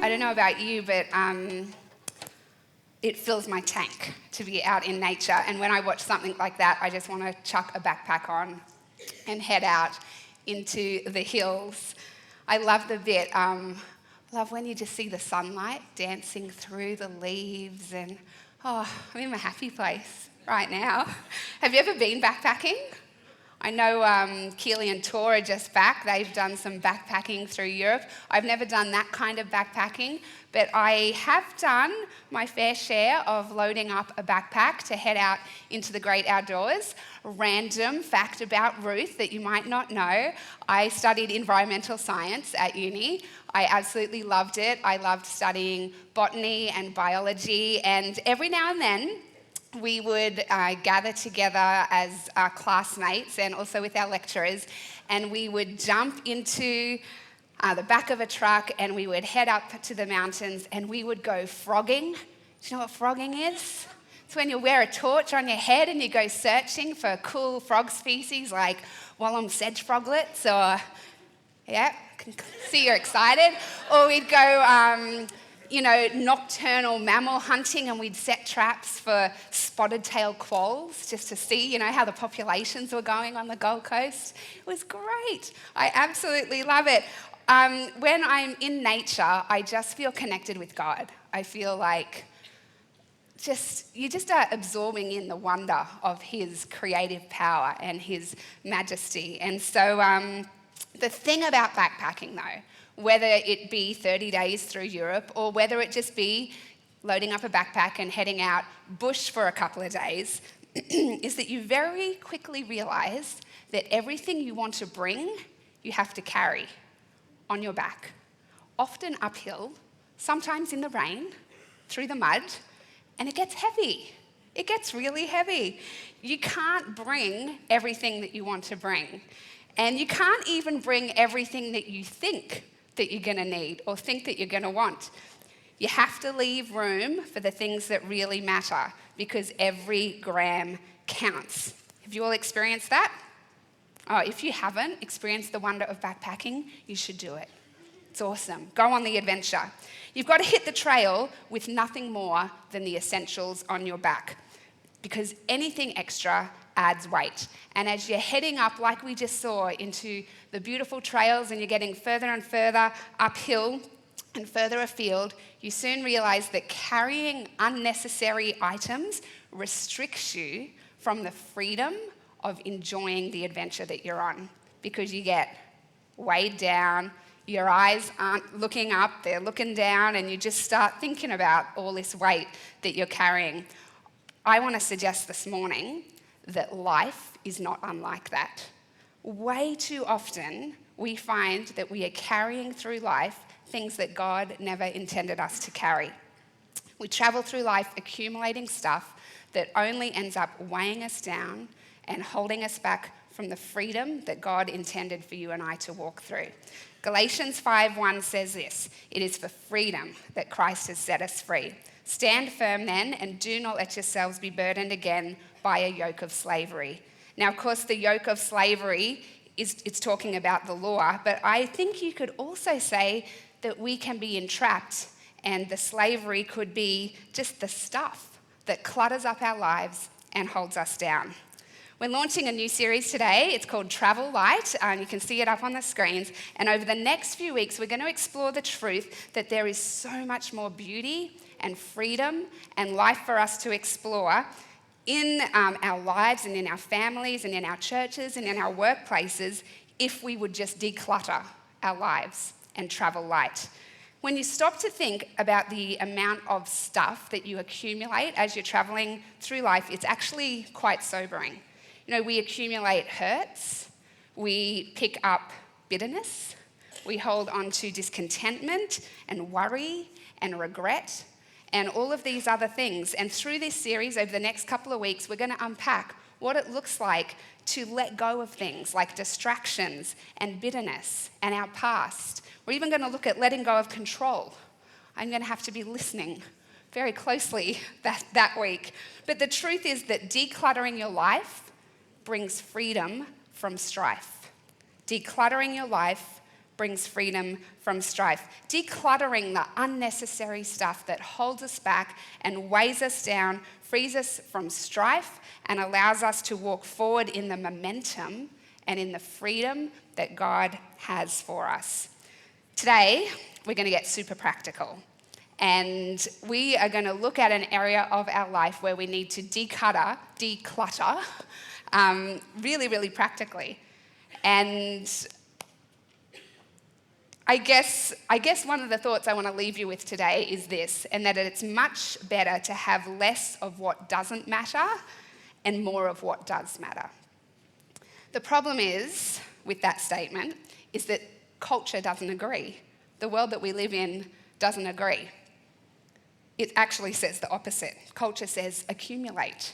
I don't know about you, but it fills my tank to be out in nature. And when I watch something like that, I just want to chuck a backpack on and head out into the hills. I love the bit, love when you just see the sunlight dancing through the leaves and, I'm in my happy place right now. Have you ever been backpacking? I know Keely and Tor are just back. They've done some backpacking through Europe. I've never done that kind of backpacking, but I have done my fair share of loading up a backpack to head out into the great outdoors. Random fact about Ruth that you might not know, I studied environmental science at uni. I absolutely loved it. I loved studying botany and biology, and every now and then, we would gather together as our classmates and also with our lecturers, and we would jump into the back of a truck and we would head up to the mountains and we would go frogging. Do you know what frogging is? It's when you wear a torch on your head and you go searching for cool frog species like Wallum sedge froglets or, yeah, I can see you're excited. Or we'd go nocturnal mammal hunting, and we'd set traps for spotted-tailed quolls just to see, how the populations were going on the Gold Coast. It was great. I absolutely love it. When I'm in nature, I just feel connected with God. I feel like you just are absorbing in the wonder of His creative power and His majesty. And so the thing about backpacking, though, whether it be 30 days through Europe or whether it just be loading up a backpack and heading out bush for a couple of days, is that you very quickly realise that everything you want to bring, you have to carry on your back, often uphill, sometimes in the rain, through the mud, and it gets heavy. It gets really heavy. You can't bring everything that you want to bring, and you can't even bring everything that you think that you're going to need or think that you're going to want. You have to leave room for the things that really matter because every gram counts. Have you all experienced that? Oh, if you haven't experienced the wonder of backpacking, you should do it. It's awesome. Go on the adventure. You've got to hit the trail with nothing more than the essentials on your back because anything extra adds weight. And as you're heading up, like we just saw, into the beautiful trails and you're getting further and further uphill and further afield, you soon realize that carrying unnecessary items restricts you from the freedom of enjoying the adventure that you're on because you get weighed down, your eyes aren't looking up, they're looking down, and you just start thinking about all this weight that you're carrying. I want to suggest this morning that life is not unlike that. Way too often, we find that we are carrying through life things that God never intended us to carry. We travel through life accumulating stuff that only ends up weighing us down and holding us back from the freedom that God intended for you and I to walk through. Galatians 5:1 says this: "It is for freedom that Christ has set us free. Stand firm then, and do not let yourselves be burdened again by a yoke of slavery." Now, of course, the yoke of slavery it's talking about the law, but I think you could also say that we can be entrapped, and the slavery could be just the stuff that clutters up our lives and holds us down. We're launching a new series today. It's called Travel Light. You can see it up on the screens. And over the next few weeks, we're going to explore the truth that there is so much more beauty and freedom and life for us to explore in our lives and in our families and in our churches and in our workplaces if we would just declutter our lives and travel light. When you stop to think about the amount of stuff that you accumulate as you're traveling through life, it's actually quite sobering. We accumulate hurts, we pick up bitterness, we hold on to discontentment and worry and regret and all of these other things. And through this series over the next couple of weeks, we're going to unpack what it looks like to let go of things like distractions and bitterness and our past. We're even going to look at letting go of control. I'm going to have to be listening very closely that week. But the truth is that decluttering your life brings freedom from strife. Decluttering your life brings freedom from strife. Decluttering the unnecessary stuff that holds us back and weighs us down, frees us from strife, and allows us to walk forward in the momentum and in the freedom that God has for us. Today, we're going to get super practical. And we are going to look at an area of our life where we need to declutter, really, really practically. And I guess one of the thoughts I want to leave you with today is this, and that it's much better to have less of what doesn't matter and more of what does matter. The problem is, with that statement, is that culture doesn't agree. The world that we live in doesn't agree. It actually says the opposite. Culture says accumulate.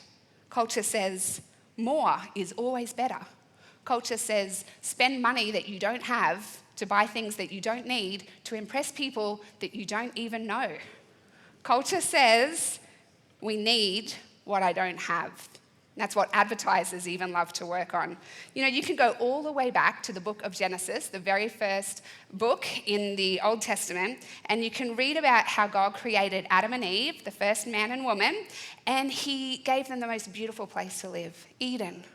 Culture says more is always better. Culture says spend money that you don't have to buy things that you don't need to impress people that you don't even know. Culture says we need what I don't have. That's what advertisers even love to work on. You know, you can go all the way back to the book of Genesis, the very first book in the Old Testament, and you can read about how God created Adam and Eve, the first man and woman, and he gave them the most beautiful place to live, Eden.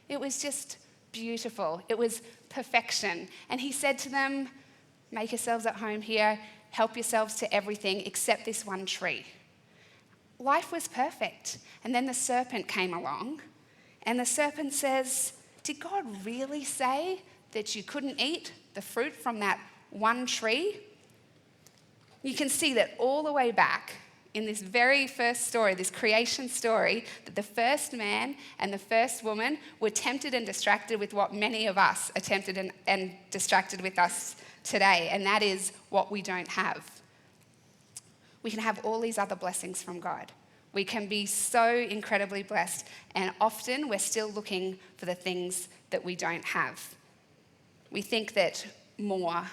It was just beautiful. It was perfection. And he said to them, make yourselves at home here, help yourselves to everything except this one tree. Life was perfect. And then the serpent came along, and the serpent says, did God really say that you couldn't eat the fruit from that one tree? You can see that all the way back in this very first story, this creation story, that the first man and the first woman were tempted and distracted with what many of us are tempted and distracted with us today, and that is what we don't have. We can have all these other blessings from God. We can be so incredibly blessed, and often we're still looking for the things that we don't have. We think that more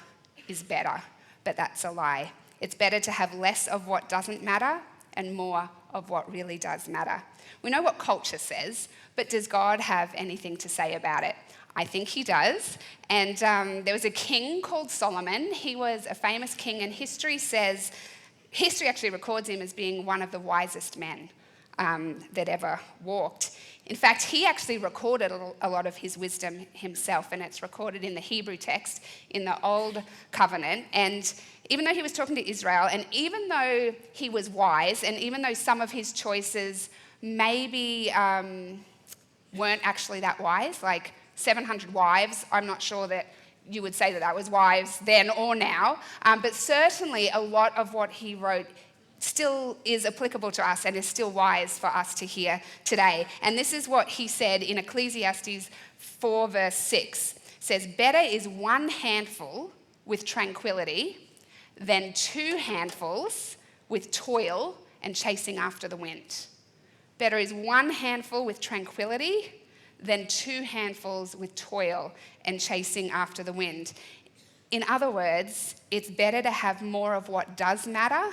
is better, but that's a lie. It's better to have less of what doesn't matter and more of what really does matter. We know what culture says, but does God have anything to say about it? I think he does. And there was a king called Solomon. He was a famous king, and history actually records him as being one of the wisest men that ever walked. In fact, he actually recorded a lot of his wisdom himself, and it's recorded in the Hebrew text in the Old Covenant. And even though he was talking to Israel, and even though he was wise, and even though some of his choices maybe weren't actually that wise, like 700 wives, I'm not sure that you would say that that was wise then or now, but certainly a lot of what he wrote still is applicable to us and is still wise for us to hear today. And this is what he said in Ecclesiastes 4 verse 6. It says, better is one handful with tranquility than two handfuls with toil and chasing after the wind. Better is one handful with tranquility than two handfuls with toil and chasing after the wind. In other words, it's better to have more of what does matter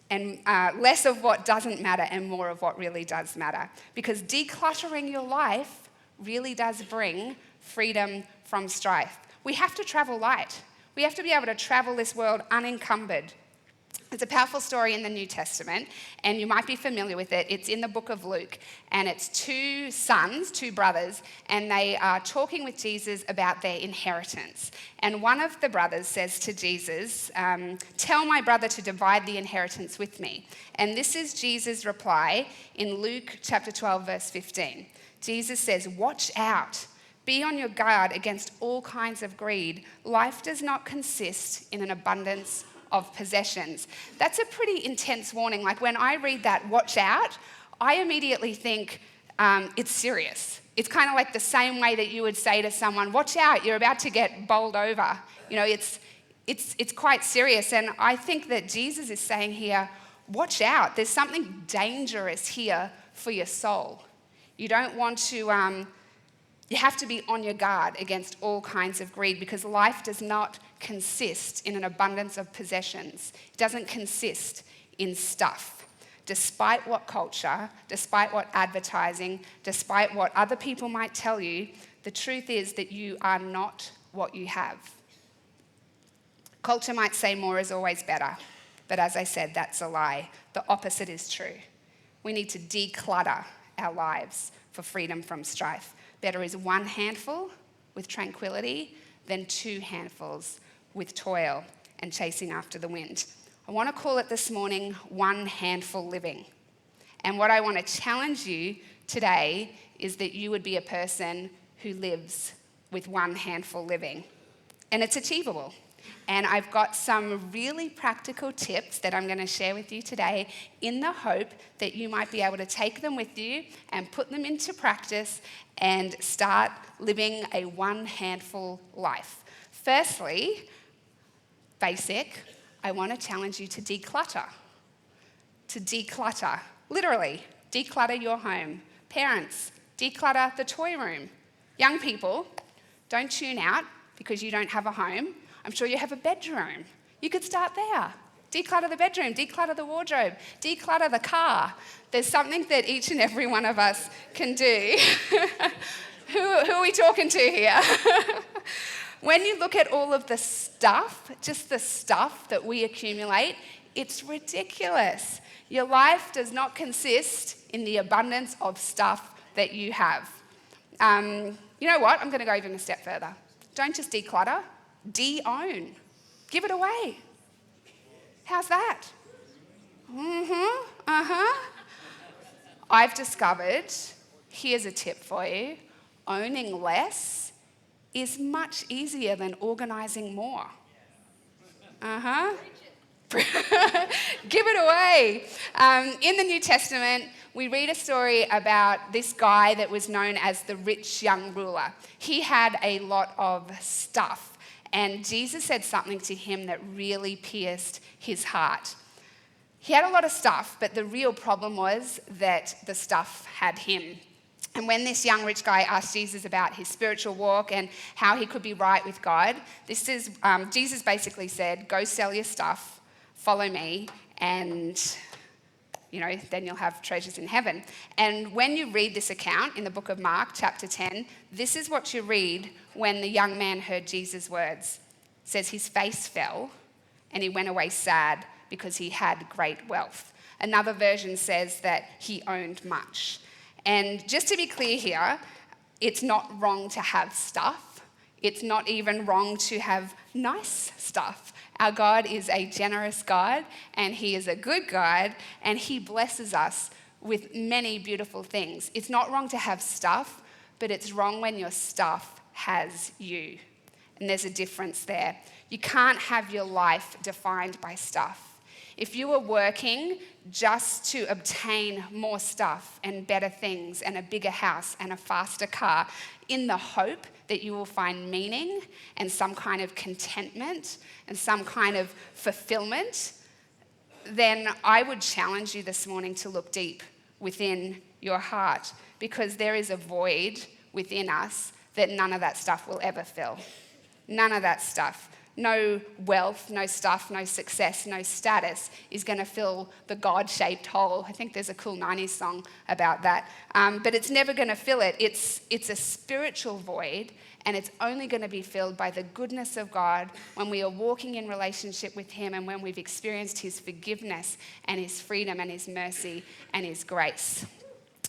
and less of what doesn't matter and more of what really does matter. Because decluttering your life really does bring freedom from strife. We have to travel light. We have to be able to travel this world unencumbered. It's a powerful story in the New Testament, and you might be familiar with it. It's in the book of Luke, and it's two brothers, and they are talking with Jesus about their inheritance. And one of the brothers says to Jesus, tell my brother to divide the inheritance with me. And this is Jesus' reply in Luke chapter 12, verse 15. Jesus says, watch out. Be on your guard against all kinds of greed. Life does not consist in an abundance of possessions. That's a pretty intense warning. Like when I read that, watch out, I immediately think it's serious. It's kind of like the same way that you would say to someone, watch out, you're about to get bowled over. You know, it's quite serious. And I think that Jesus is saying here, watch out. There's something dangerous here for your soul. You don't want to, you have to be on your guard against all kinds of greed, because life does not consist in an abundance of possessions. It doesn't consist in stuff. Despite what culture, despite what advertising, despite what other people might tell you, the truth is that you are not what you have. Culture might say more is always better, but as I said, that's a lie. The opposite is true. We need to declutter our lives for freedom from strife. Better is one handful with tranquility than two handfuls with toil and chasing after the wind. I want to call it this morning one handful living. And what I want to challenge you today is that you would be a person who lives with one handful living. And it's achievable. And I've got some really practical tips that I'm going to share with you today in the hope that you might be able to take them with you and put them into practice and start living a one handful life. Firstly, basic, I want to challenge you to declutter. To declutter. Literally, declutter your home. Parents, declutter the toy room. Young people, don't tune out because you don't have a home. I'm sure you have a bedroom. You could start there. Declutter the bedroom, declutter the wardrobe, declutter the car. There's something that each and every one of us can do. Who are we talking to here? When you look at all of the stuff, just the stuff that we accumulate, it's ridiculous. Your life does not consist in the abundance of stuff that you have. You know what? I'm going to go even a step further. Don't just declutter, de-own. Give it away. How's that? I've discovered, here's a tip for you, owning less is much easier than organising more. Give it away. In the New Testament, we read a story about this guy that was known as the rich young ruler. He had a lot of stuff, and Jesus said something to him that really pierced his heart. He had a lot of stuff, but the real problem was that the stuff had him. And when this young rich guy asked Jesus about his spiritual walk and how he could be right with God, Jesus basically said, go sell your stuff, follow me, and then you'll have treasures in heaven. And when you read this account in the book of Mark, chapter 10, this is what you read when the young man heard Jesus' words. It says his face fell and he went away sad because he had great wealth. Another version says that he owned much. And just to be clear here, it's not wrong to have stuff. It's not even wrong to have nice stuff. Our God is a generous God, and he is a good God, and he blesses us with many beautiful things. It's not wrong to have stuff, but it's wrong when your stuff has you. And there's a difference there. You can't have your life defined by stuff. If you are working just to obtain more stuff and better things and a bigger house and a faster car in the hope that you will find meaning and some kind of contentment and some kind of fulfillment, then I would challenge you this morning to look deep within your heart, because there is a void within us that none of that stuff will ever fill. None of that stuff. No wealth, no stuff, no success, no status is going to fill the God-shaped hole. I think there's a cool 90s song about that. But it's never going to fill it. It's a spiritual void, and it's only going to be filled by the goodness of God when we are walking in relationship with him and when we've experienced his forgiveness and his freedom and his mercy and his grace.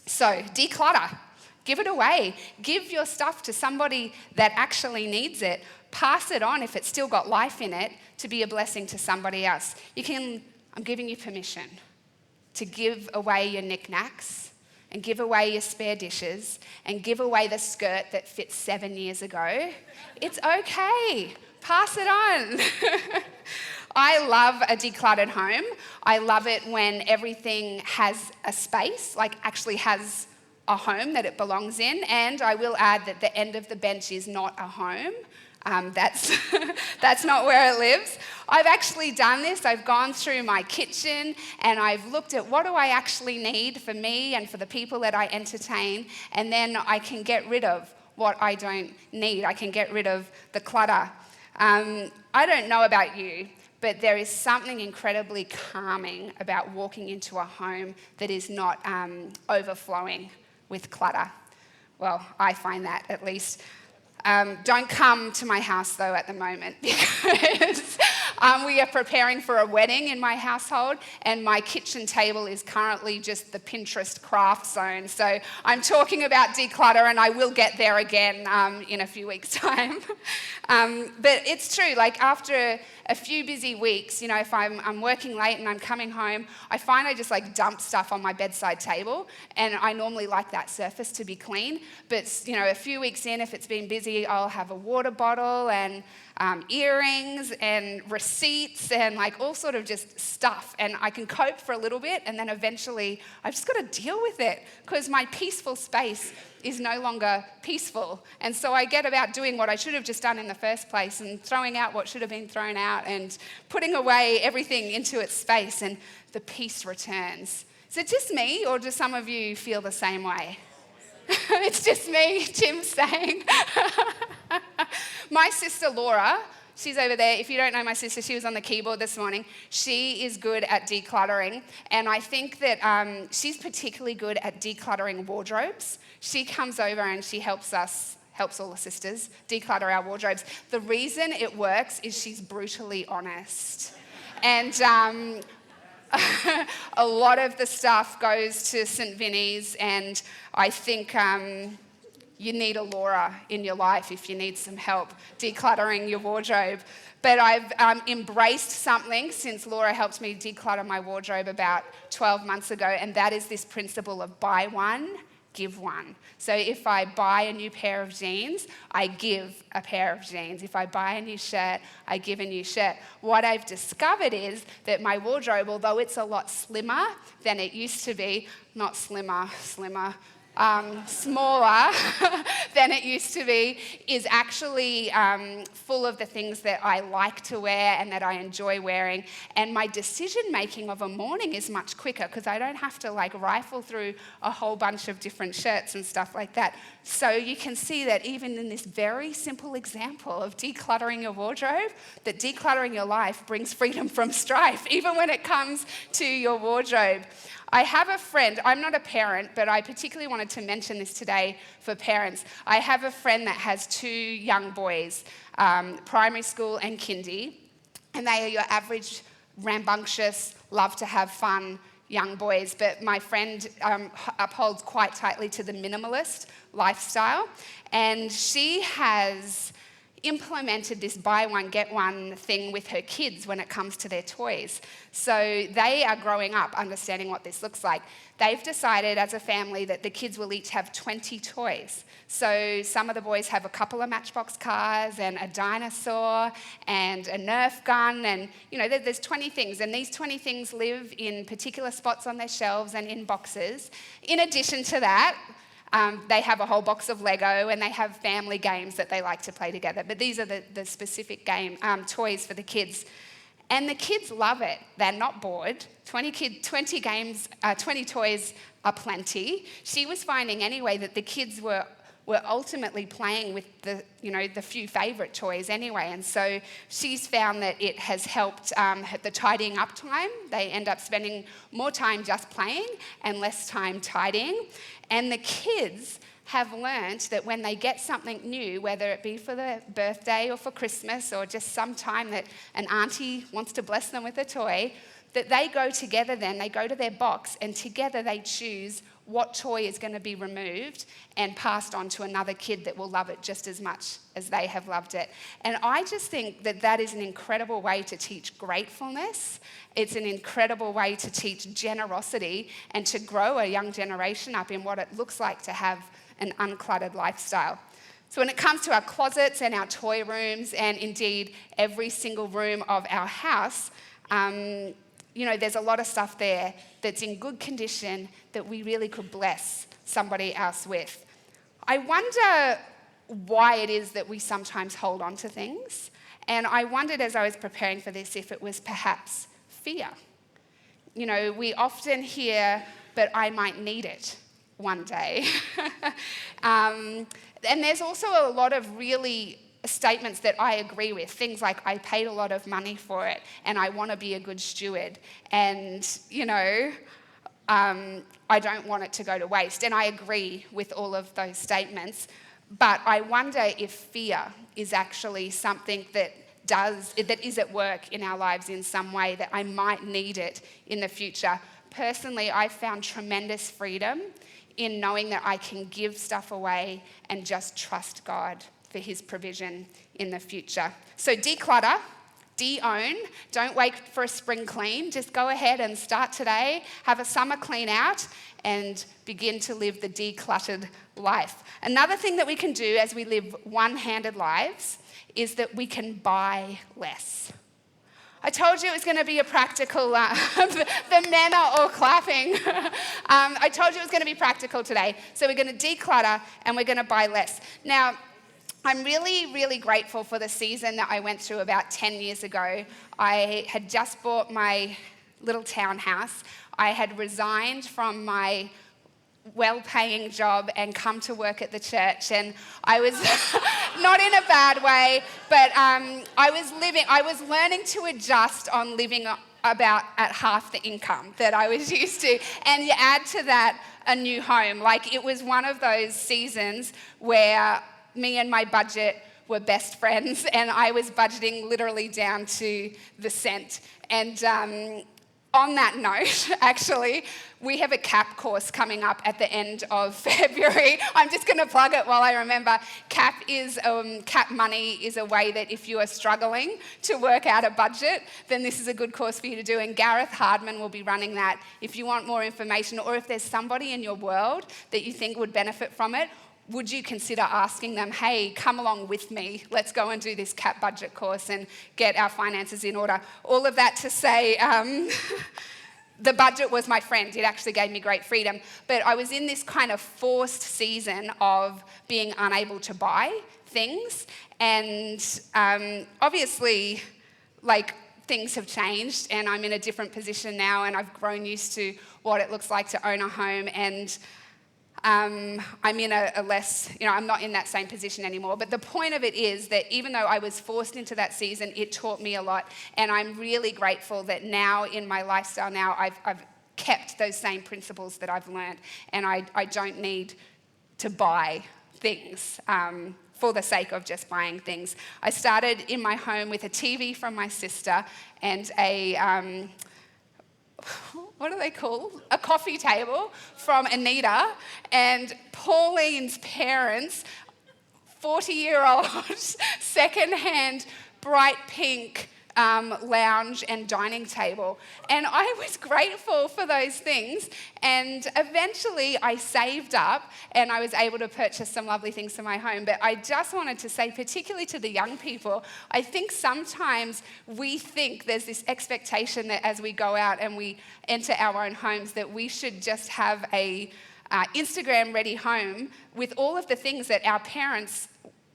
So declutter. Give it away. Give your stuff to somebody that actually needs it. Pass it on if it's still got life in it to be a blessing to somebody else. I'm giving you permission to give away your knickknacks and give away your spare dishes and give away the skirt that fit 7 years ago. It's okay. Pass it on. I love a decluttered home. I love it when everything has a space, like actually has a home that it belongs in. And I will add that the end of the bench is not a home. That's not where it lives. I've actually done this. I've gone through my kitchen and I've looked at what do I actually need for me and for the people that I entertain, and then I can get rid of what I don't need. I can get rid of the clutter. I don't know about you, but there is something incredibly calming about walking into a home that is not overflowing with clutter. Well, I find that at least. Don't come to my house, though, at the moment, because We are preparing for a wedding in my household, and my kitchen table is currently just the Pinterest craft zone. So I'm talking about declutter, and I will get there again in a few weeks' time. But it's true, like after a few busy weeks, you know, if I'm working late and I'm coming home, I find I just like dump stuff on my bedside table, and I normally like that surface to be clean. But, you know, a few weeks in, if it's been busy, I'll have a water bottle and earrings and receipts and like all sort of just stuff, and I can cope for a little bit, and then eventually I've just got to deal with it because my peaceful space is no longer peaceful. And so I get about doing what I should have just done in the first place and throwing out what should have been thrown out and putting away everything into its space, and the peace returns. Is it just me, or do some of you feel the same way? It's just me, Tim's saying. My sister Laura, she's over there. If you don't know my sister, she was on the keyboard this morning. She is good at decluttering, and I think that she's particularly good at decluttering wardrobes. She comes over and she helps all the sisters declutter our wardrobes. The reason it works is she's brutally honest. And a lot of the stuff goes to St. Vinny's, and I think you need a Laura in your life if you need some help decluttering your wardrobe. But I've embraced something since Laura helped me declutter my wardrobe about 12 months ago, and that is this principle of buy one, give one. So if I buy a new pair of jeans, I give a pair of jeans. If I buy a new shirt, I give a new shirt. What I've discovered is that my wardrobe, although it's a lot slimmer than it used to be, not slimmer, smaller than it used to be, is actually full of the things that I like to wear and that I enjoy wearing. And my decision making of a morning is much quicker because I don't have to like rifle through a whole bunch of different shirts and stuff like that. So you can see that even in this very simple example of decluttering your wardrobe, that decluttering your life brings freedom from strife, even when it comes to your wardrobe. I have a friend, I'm not a parent, but I particularly wanted to mention this today for parents. I have a friend that has 2 young boys, primary school and kindy, and they are your average, rambunctious, love to have fun young boys. But my friend upholds quite tightly to the minimalist lifestyle, and she has implemented this buy one, get one thing with her kids when it comes to their toys. So they are growing up understanding what this looks like. They've decided as a family that the kids will each have 20 toys. So some of the boys have a couple of Matchbox cars and a dinosaur and a Nerf gun, and you know, there's 20 things, and these 20 things live in particular spots on their shelves and in boxes. In addition to that, they have a whole box of Lego, and they have family games that they like to play together. But these are the specific toys for the kids. And the kids love it. They're not bored. 20 toys are plenty. She was finding anyway that the kids were ultimately playing with the few favourite toys anyway. And so she's found that it has helped the tidying up time. They end up spending more time just playing and less time tidying. And the kids have learnt that when they get something new, whether it be for their birthday or for Christmas or just some time that an auntie wants to bless them with a toy, that they go together then, they go to their box, and together they choose what toy is going to be removed and passed on to another kid that will love it just as much as they have loved it. And I just think that that is an incredible way to teach gratefulness. It's an incredible way to teach generosity and to grow a young generation up in what it looks like to have an uncluttered lifestyle. So when it comes to our closets and our toy rooms, and indeed every single room of our house, there's a lot of stuff there that's in good condition that we really could bless somebody else with. I wonder why it is that we sometimes hold on to things. And I wondered as I was preparing for this if it was perhaps fear. You know, we often hear, but I might need it one day. And there's also a lot of really statements that I agree with. Things like, I paid a lot of money for it and I want to be a good steward. And, I don't want it to go to waste. And I agree with all of those statements. But I wonder if fear is actually something that is at work in our lives in some way that I might need it in the future. Personally, I found tremendous freedom in knowing that I can give stuff away and just trust God for his provision in the future. So declutter, de-own, don't wait for a spring clean. Just go ahead and start today, have a summer clean out, and begin to live the decluttered life. Another thing that we can do as we live one-handed lives is that we can buy less. I told you it was going to be a practical, the men are all clapping. I told you it was going to be practical today. So we're going to declutter and we're going to buy less. Now, I'm really, really grateful for the season that I went through about 10 years ago. I had just bought my little townhouse. I had resigned from my well-paying job and come to work at the church, and I was not in a bad way, but I was learning to adjust on living about at half the income that I was used to, and you add to that a new home. Like, it was one of those seasons where me and my budget were best friends, and I was budgeting literally down to the cent. And on that note, actually, we have a CAP course coming up at the end of February. I'm just going to plug it while I remember. CAP money is a way that if you are struggling to work out a budget, then this is a good course for you to do. And Gareth Hardman will be running that. If you want more information, or if there's somebody in your world that you think would benefit from it, would you consider asking them, hey, come along with me, let's go and do this CAP budget course and get our finances in order. All of that to say, the budget was my friend. It actually gave me great freedom. But I was in this kind of forced season of being unable to buy things. And obviously, things have changed, and I'm in a different position now, and I've grown used to what it looks like to own a home, and I'm in a less, I'm not in that same position anymore. But the point of it is that even though I was forced into that season, it taught me a lot. And I'm really grateful that now in my lifestyle now, I've kept those same principles that I've learned. And I don't need to buy things for the sake of just buying things. I started in my home with a TV from my sister and a what are they called? A coffee table from Anita, and Pauline's parents, 40-year-old, second-hand, bright pink lounge and dining table. And I was grateful for those things. And eventually I saved up and I was able to purchase some lovely things for my home. But I just wanted to say, particularly to the young people, I think sometimes we think there's this expectation that as we go out and we enter our own homes that we should just have a Instagram-ready home with all of the things that our parents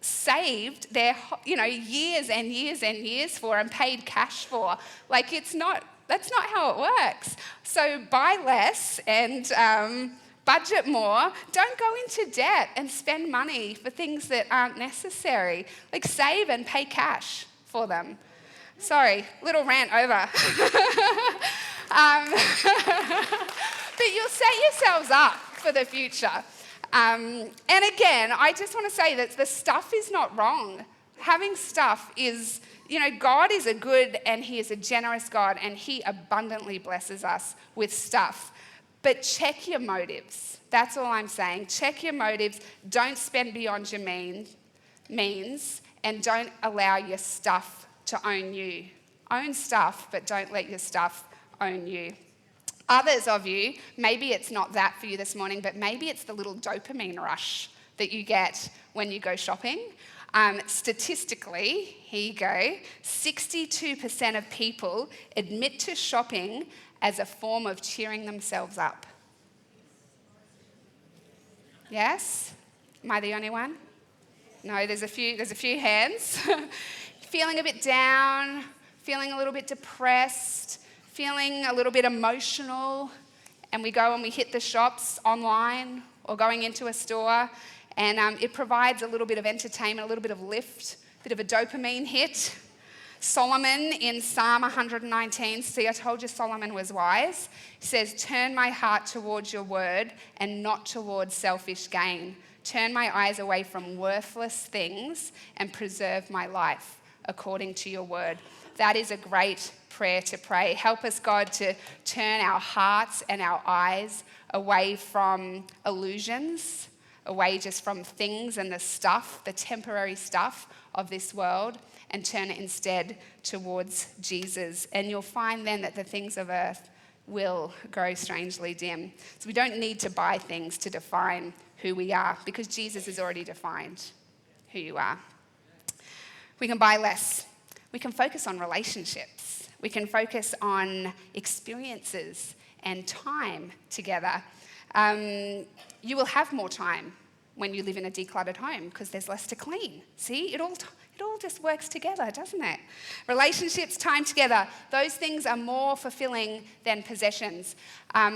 saved their years and years and years for and paid cash for. That's not how it works. So buy less and budget more. Don't go into debt and spend money for things that aren't necessary. Save and pay cash for them. Sorry, little rant over. But you'll set yourselves up for the future. And again, I just want to say that the stuff is not wrong. Having stuff is, God is a good and he is a generous God, and he abundantly blesses us with stuff. But check your motives. That's all I'm saying. Check your motives. Don't spend beyond your means, and don't allow your stuff to own you. Own stuff, but don't let your stuff own you. Others of you, maybe it's not that for you this morning, but maybe it's the little dopamine rush that you get when you go shopping. Statistically, here you go, 62% of people admit to shopping as a form of cheering themselves up. Yes? Am I the only one? No, there's a few hands. Feeling a bit down, feeling a little bit depressed, feeling a little bit emotional, and we go and we hit the shops online or going into a store, and it provides a little bit of entertainment, a little bit of lift, a bit of a dopamine hit. Solomon in Psalm 119, see, I told you Solomon was wise, says, "Turn my heart towards your word and not towards selfish gain. Turn my eyes away from worthless things and preserve my life. according to your word. That is a great prayer to pray. Help us, God, to turn our hearts and our eyes away from illusions, away just from things and the stuff, the temporary stuff of this world, and turn it instead towards Jesus. And you'll find then that the things of earth will grow strangely dim. So we don't need to buy things to define who we are, because Jesus has already defined who you are. We can buy less. We can focus on relationships. We can focus on experiences and time together. You will have more time when you live in a decluttered home because there's less to clean. See, it all just works together, doesn't it? Relationships, time together, those things are more fulfilling than possessions.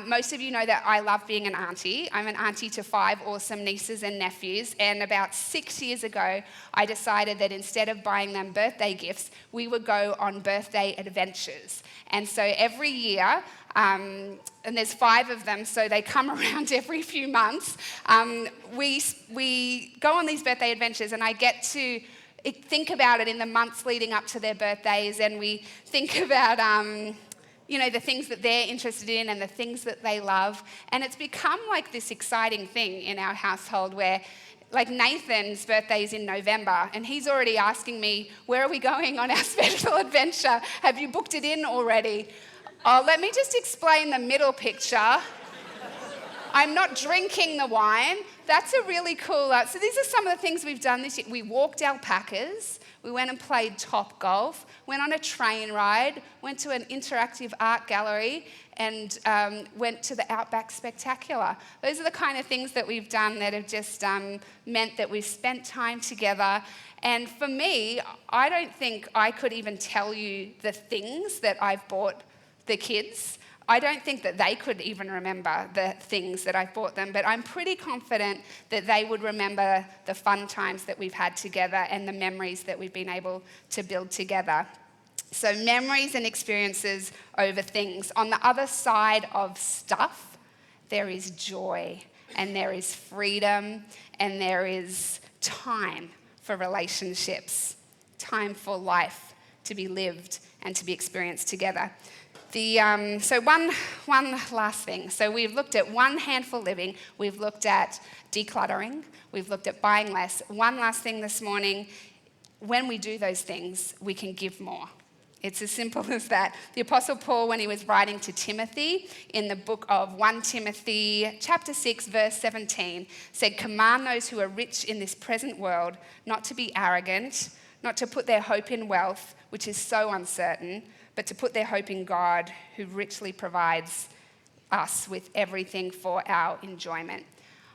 Most of you know that I love being an auntie. I'm an auntie to 5 awesome nieces and nephews, and about 6 years ago, I decided that instead of buying them birthday gifts, we would go on birthday adventures. And so every year, and there's 5 of them, so they come around every few months, we go on these birthday adventures, and I get to think about it in the months leading up to their birthdays, and we think about the things that they're interested in and the things that they love. And it's become like this exciting thing in our household where, like, Nathan's birthday is in November, and he's already asking me, where are we going on our special adventure? Have you booked it in already? Oh, let me just explain the middle picture. I'm not drinking the wine. That's a really cool... so these are some of the things we've done this year. We walked alpacas. We went and played top golf. Went on a train ride. Went to an interactive art gallery. And went to the Outback Spectacular. Those are the kind of things that we've done that have just meant that we've spent time together. And for me, I don't think I could even tell you the things that I've bought the kids. I don't think that they could even remember the things that I've bought them, but I'm pretty confident that they would remember the fun times that we've had together and the memories that we've been able to build together. So memories and experiences over things. On the other side of stuff, there is joy, and there is freedom, and there is time for relationships, time for life to be lived and to be experienced together. So one last thing. So we've looked at one handful living. We've looked at decluttering. We've looked at buying less. One last thing this morning. When we do those things, we can give more. It's as simple as that. The Apostle Paul, when he was writing to Timothy in the book of 1 Timothy chapter 6, verse 17, said, "Command those who are rich in this present world not to be arrogant, not to put their hope in wealth, which is so uncertain, but to put their hope in God, who richly provides us with everything for our enjoyment."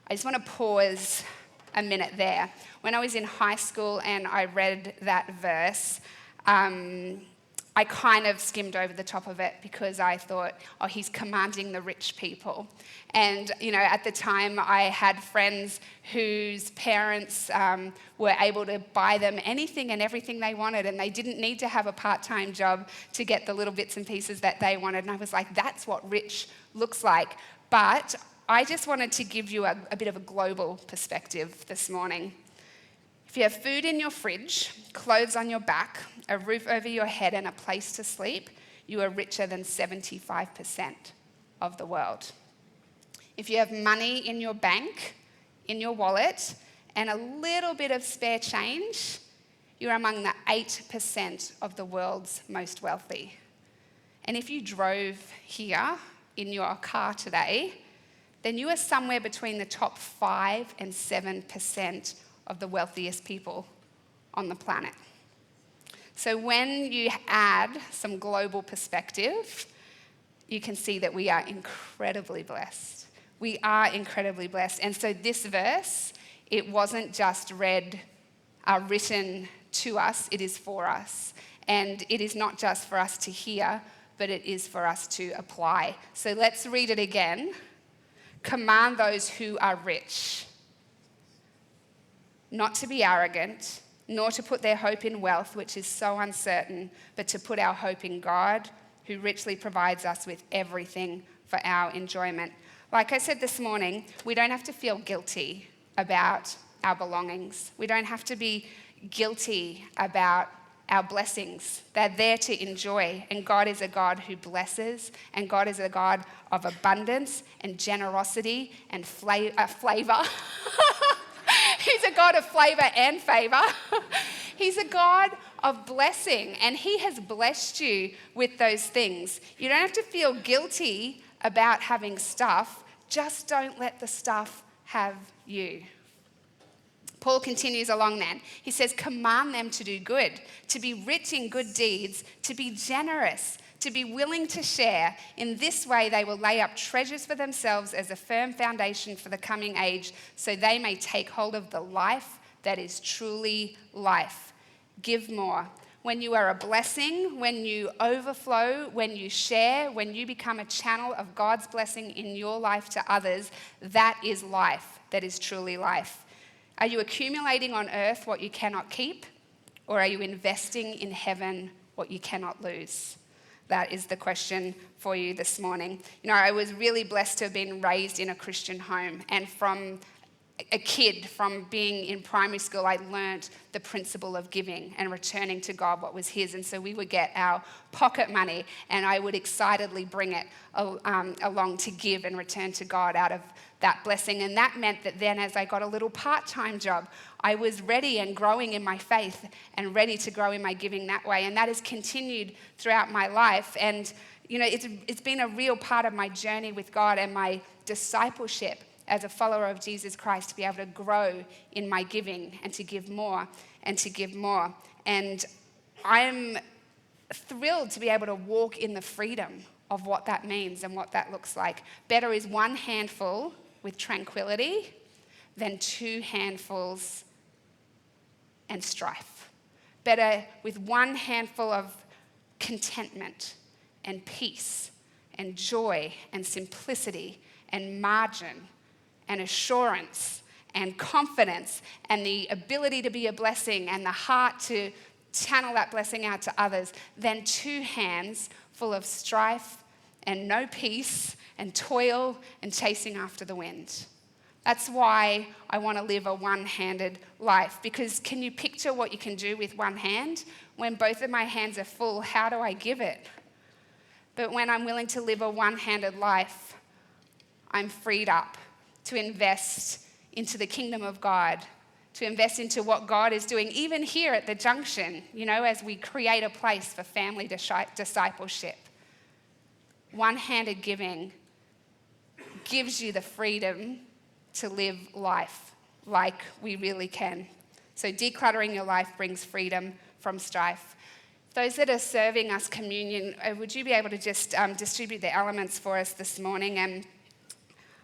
I just want to pause a minute there. When I was in high school and I read that verse, I kind of skimmed over the top of it because I thought, oh, he's commanding the rich people. And, at the time I had friends whose parents were able to buy them anything and everything they wanted, and they didn't need to have a part-time job to get the little bits and pieces that they wanted. And I was like, that's what rich looks like. But I just wanted to give you a bit of a global perspective this morning. If you have food in your fridge, clothes on your back, a roof over your head, and a place to sleep, you are richer than 75% of the world. If you have money in your bank, in your wallet, and a little bit of spare change, you're among the 8% of the world's most wealthy. And if you drove here in your car today, then you are somewhere between the top 5 and 7% of the wealthiest people on the planet. So when you add some global perspective, you can see that we are incredibly blessed. We are incredibly blessed. And so this verse, it wasn't just written to us, it is for us. And it is not just for us to hear, but it is for us to apply. So let's read it again. Command those who are rich not to be arrogant, nor to put their hope in wealth, which is so uncertain, but to put our hope in God, who richly provides us with everything for our enjoyment. Like I said this morning, we don't have to feel guilty about our belongings. We don't have to be guilty about our blessings. They're there to enjoy. And God is a God who blesses. And God is a God of abundance and generosity and flavor. He's a God of flavor and favor. He's a God of blessing. And he has blessed you with those things. You don't have to feel guilty about having stuff. Just don't let the stuff have you. Paul continues along then. He says, command them to do good, to be rich in good deeds, to be generous, to be willing to share. In this way, they will lay up treasures for themselves as a firm foundation for the coming age, so they may take hold of the life that is truly life. Give more. When you are a blessing, when you overflow, when you share, when you become a channel of God's blessing in your life to others, that is life, that is truly life. Are you accumulating on earth what you cannot keep, or are you investing in heaven what you cannot lose? That is the question for you this morning. You know, I was really blessed to have been raised in a Christian home, and from a kid, from being in primary school, I learnt the principle of giving and returning to God what was his. And so we would get our pocket money, and I would excitedly bring it along to give and return to God out of that blessing. And that meant that then as I got a little part-time job, I was ready and growing in my faith and ready to grow in my giving that way. And that has continued throughout my life. And, you know, it's been a real part of my journey with God and my discipleship as a follower of Jesus Christ, to be able to grow in my giving and to give more and to give more. And I'm thrilled to be able to walk in the freedom of what that means and what that looks like. Better is one handful with tranquility than two handfuls and strife. Better with one handful of contentment and peace and joy and simplicity and margin and assurance and confidence and the ability to be a blessing and the heart to channel that blessing out to others than two hands full of strife and no peace and toil and chasing after the wind. That's why I want to live a one-handed life, because can you picture what you can do with one hand? When both of my hands are full, how do I give it? But when I'm willing to live a one-handed life, I'm freed up to invest into the kingdom of God, to invest into what God is doing, even here at the junction, you know, as we create a place for family discipleship. One-handed giving gives you the freedom to live life like we really can. So decluttering your life brings freedom from strife. Those that are serving us communion, would you be able to just distribute the elements for us this morning? And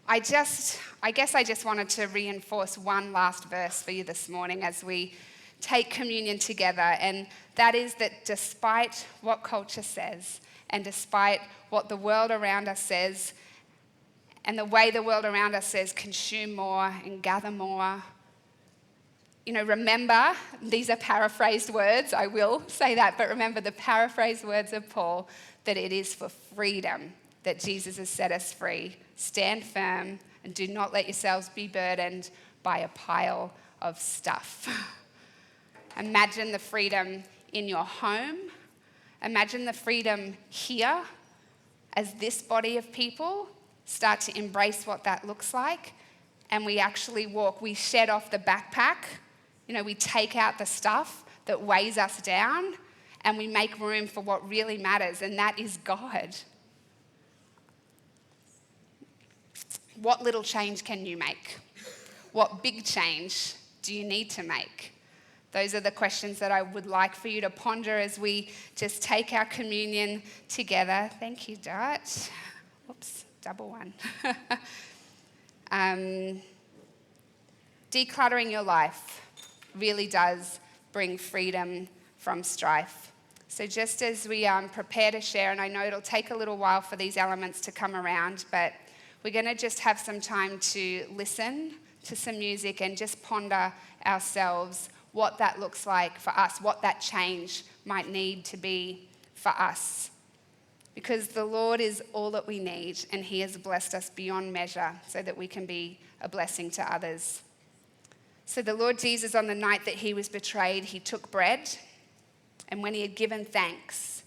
I guess I just wanted to reinforce one last verse for you this morning as we take communion together, and that is that despite what culture says, and despite what the world around us says, and the way the world around us says consume more and gather more, you know, remember, these are paraphrased words, I will say that, but remember the paraphrased words of Paul, that it is for freedom that Jesus has set us free. Stand firm and do not let yourselves be burdened by a pile of stuff. Imagine the freedom in your home. Imagine the freedom here as this body of people start to embrace what that looks like. And we actually walk, we shed off the backpack. You know, we take out the stuff that weighs us down and we make room for what really matters, and that is God. What little change can you make? What big change do you need to make? Those are the questions that I would like for you to ponder as we just take our communion together. Thank you, Dot. Oops, double one. Decluttering your life really does bring freedom from strife. So just as we prepare to share, and I know it'll take a little while for these elements to come around, but we're going to just have some time to listen to some music and just ponder ourselves what that looks like for us, what that change might need to be for us. Because the Lord is all that we need, and he has blessed us beyond measure so that we can be a blessing to others. So the Lord Jesus, on the night that he was betrayed, he took bread, And when he had given thanks,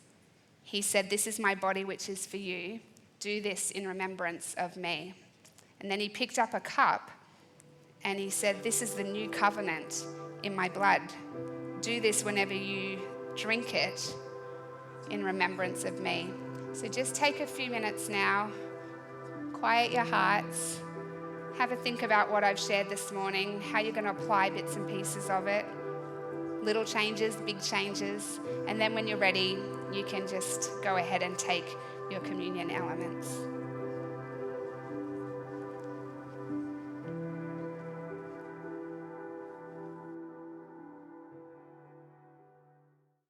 he said, "This is my body which is for you. Do this in remembrance of me." And then he picked up a cup and he said, "This is the new covenant in my blood. Do this whenever you drink it in remembrance of me." So just take a few minutes now, quiet your hearts, have a think about what I've shared this morning, how you're going to apply bits and pieces of it, little changes, big changes, and then when you're ready, you can just go ahead and take your communion elements.